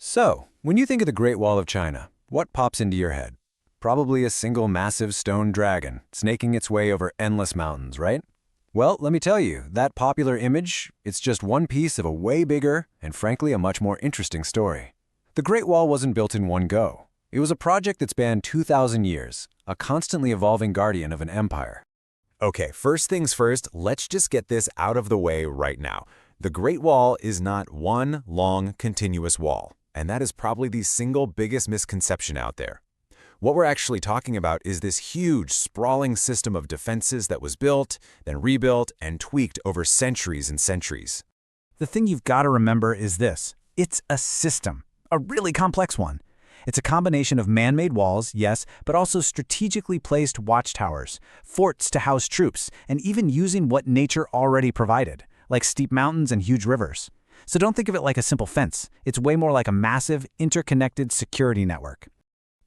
So, when you think of the Great Wall of China, what pops into your head? Probably a single massive stone dragon snaking its way over endless mountains, right? Well, let me tell you, that popular image, it's just one piece of a way bigger and frankly a much more interesting story. The Great Wall wasn't built in one go. It was a project that spanned 2,000 years, a constantly evolving guardian of an empire. Okay, first things first, let's just get this out of the way right now. The Great Wall is not one long, continuous wall, and that is probably the single biggest misconception out there. What we're actually talking about is this huge, sprawling system of defenses that was built, then rebuilt, and tweaked over centuries and centuries. The thing you've got to remember is this. It's a system, a really complex one. It's a combination of man-made walls, yes, but also strategically placed watchtowers, forts to house troops, and even using what nature already provided, like steep mountains and huge rivers. So don't think of it like a simple fence. It's way more like a massive, interconnected security network.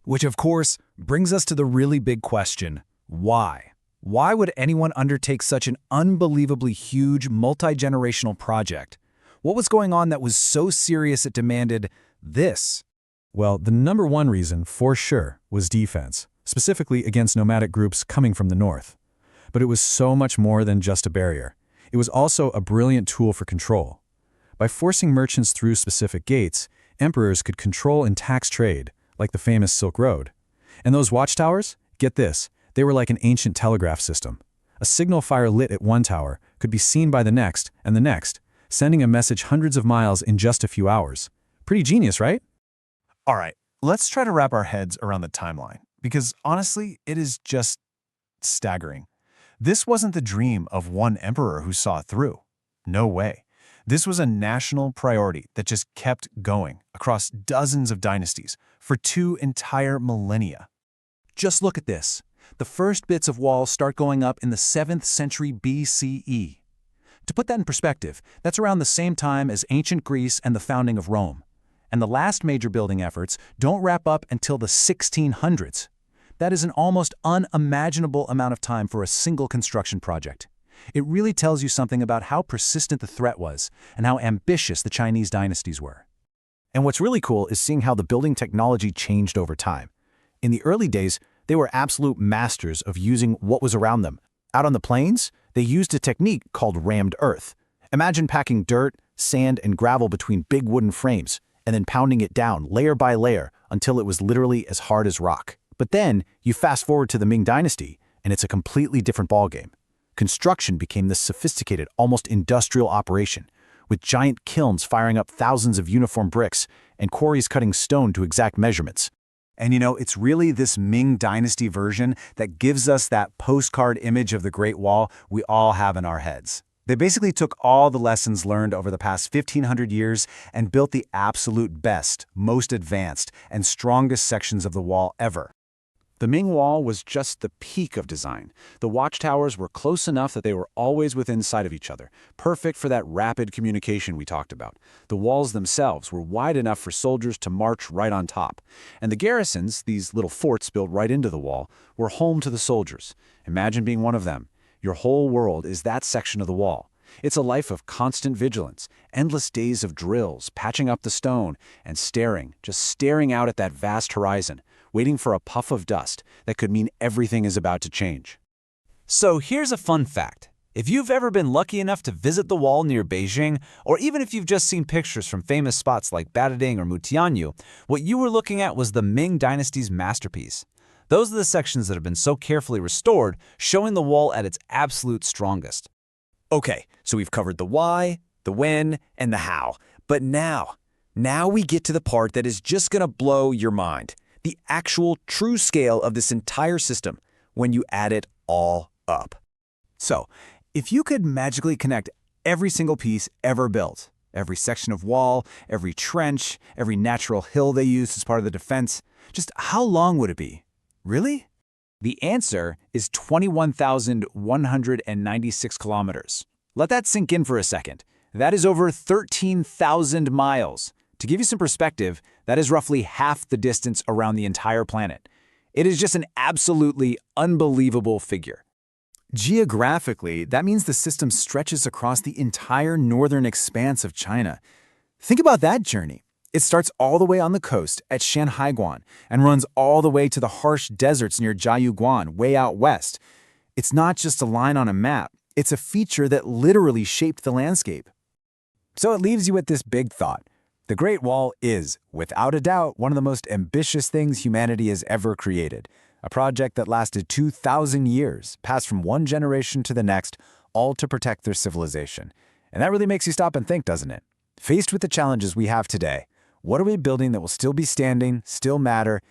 Which, of course, brings us to the really big question, why? Why would anyone undertake such an unbelievably huge, multi-generational project? What was going on that was so serious it demanded this? Well, the number one reason, for sure, was defense, specifically against nomadic groups coming from the north. But it was so much more than just a barrier. It was also a brilliant tool for control. By forcing merchants through specific gates, emperors could control and tax trade, like the famous Silk Road. And those watchtowers? Get this, they were like an ancient telegraph system. A signal fire lit at one tower could be seen by the next and the next, sending a message hundreds of miles in just a few hours. Pretty genius, right? All right, let's try to wrap our heads around the timeline, because honestly, it is just staggering. This wasn't the dream of one emperor who saw it through. No way. This was a national priority that just kept going across dozens of dynasties for 2 entire millennia. Just look at this. The first bits of walls start going up in the 7th century BCE. To put that in perspective, that's around the same time as ancient Greece and the founding of Rome. And the last major building efforts don't wrap up until the 1600s. That is an almost unimaginable amount of time for a single construction project. It really tells you something about how persistent the threat was and how ambitious the Chinese dynasties were. And what's really cool is seeing how the building technology changed over time. In the early days, they were absolute masters of using what was around them. Out on the plains, they used a technique called rammed earth. Imagine packing dirt, sand, and gravel between big wooden frames, and then pounding it down layer by layer until it was literally as hard as rock. But then, you fast forward to the Ming Dynasty, and it's a completely different ballgame. Construction became this sophisticated, almost industrial operation, with giant kilns firing up thousands of uniform bricks and quarries cutting stone to exact measurements. And you know, it's really this Ming Dynasty version that gives us that postcard image of the Great Wall we all have in our heads. They basically took all the lessons learned over the past 1,500 years and built the absolute best, most advanced, and strongest sections of the wall ever. The Ming Wall was just the peak of design. The watchtowers were close enough that they were always within sight of each other, perfect for that rapid communication we talked about. The walls themselves were wide enough for soldiers to march right on top. And the garrisons, these little forts built right into the wall, were home to the soldiers. Imagine being one of them. Your whole world is that section of the wall. It's a life of constant vigilance, endless days of drills, patching up the stone, and just staring out at that vast horizon, waiting for a puff of dust that could mean everything is about to change. So here's a fun fact. If you've ever been lucky enough to visit the wall near Beijing, or even if you've just seen pictures from famous spots like Badading or Mutianyu, what you were looking at was the Ming Dynasty's masterpiece. Those are the sections that have been so carefully restored, showing the wall at its absolute strongest. Okay, so we've covered the why, the when, and the how. But now we get to the part that is just gonna blow your mind. The actual true scale of this entire system when you add it all up. So, if you could magically connect every single piece ever built, every section of wall, every trench, every natural hill they used as part of the defense, just how long would it be? Really? The answer is 21,196 kilometers. Let that sink in for a second. That is over 13,000 miles. To give you some perspective, that is roughly half the distance around the entire planet. It is just an absolutely unbelievable figure. Geographically, that means the system stretches across the entire northern expanse of China. Think about that journey. It starts all the way on the coast at Shanhaiguan and runs all the way to the harsh deserts near Jiayuguan, way out west. It's not just a line on a map, it's a feature that literally shaped the landscape. So it leaves you with this big thought. The Great Wall is, without a doubt, one of the most ambitious things humanity has ever created. A project that lasted 2,000 years, passed from one generation to the next, all to protect their civilization. And that really makes you stop and think, doesn't it? Faced with the challenges we have today, what are we building that will still be standing, still matter,